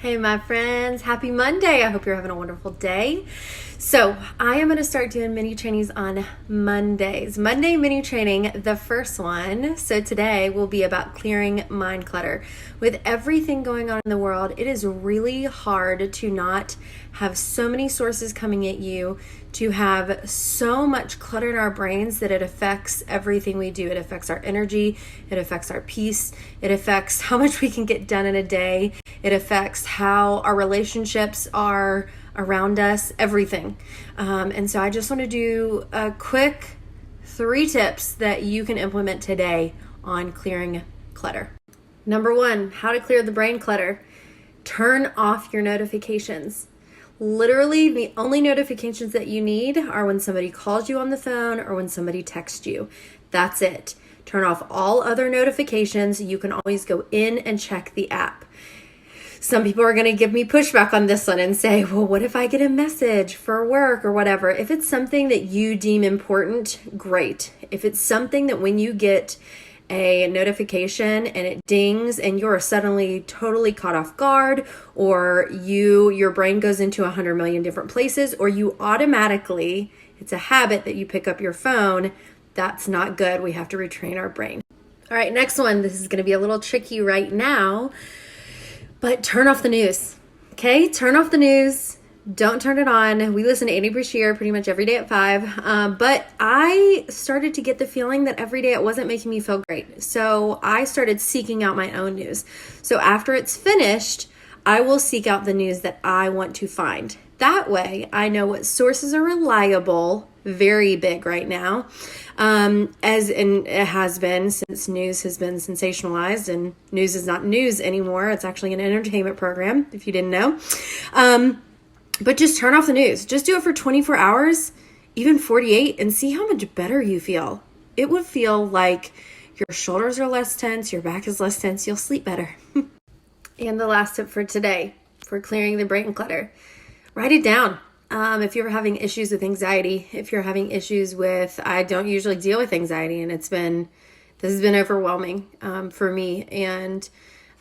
Hey my friends, happy Monday. I hope you're having a wonderful day. So I am going to start doing mini trainings on Mondays. Monday mini training, the first one. So today will be about clearing mind clutter. With everything going on in the world, it is really hard to not have so many sources coming at you, to have so much clutter in our brains that it affects everything we do. It affects our energy, it affects our peace, it affects how much we can get done in a day, it affects how our relationships are around us, everything. And so I just want to do a quick 3 tips that you can implement today on clearing clutter. Number 1, how to clear the brain clutter. Turn off your notifications. Literally, the only notifications that you need are when somebody calls you on the phone or when somebody texts you. That's it. Turn off all other notifications. You can always go in and check the app. Some people are going to give me pushback on this one and say, well, what if I get a message for work or whatever? If it's something that you deem important, great. If it's something that when you get a notification and it dings and you're suddenly totally caught off guard, or your brain goes into 100 million different places, or you automatically, it's a habit that you pick up your phone, that's not good. We have to retrain our brain. All right, next one. This is going to be a little tricky right now, but turn off the news. Okay, turn off the news. Don't turn it on. We listen to Andy Brashear pretty much every day at 5. But I started to get the feeling that every day it wasn't making me feel great. So I started seeking out my own news. So after it's finished, I will seek out the news that I want to find. That way, I know what sources are reliable, very big right now, as it has been since news has been sensationalized, and news is not news anymore. It's actually an entertainment program, if you didn't know. But just turn off the news. Just do it for 24 hours, even 48, and see how much better you feel. It would feel like your shoulders are less tense, your back is less tense, you'll sleep better. And the last tip for today, for clearing the brain clutter, write it down. If you're having issues with anxiety, if you're having issues with, I don't usually deal with anxiety, and this has been overwhelming for me, and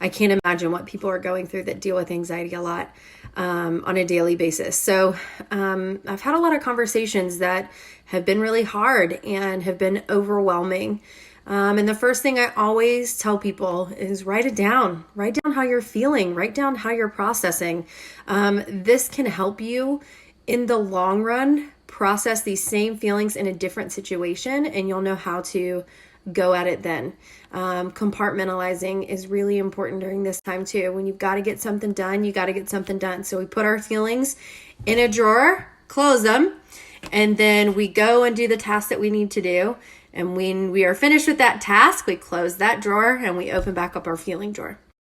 I can't imagine what people are going through that deal with anxiety a lot on a daily basis. So I've had a lot of conversations that have been really hard and have been overwhelming. And the first thing I always tell people is write it down. Write down how you're feeling. Write down how you're processing. This can help you in the long run process these same feelings in a different situation, and you'll know how to go at it then. Compartmentalizing is really important during this time too. When you've got to get something done, you got to get something done. So we put our feelings in a drawer, close them, and then we go and do the task that we need to do. And when we are finished with that task, we close that drawer and we open back up our feeling drawer.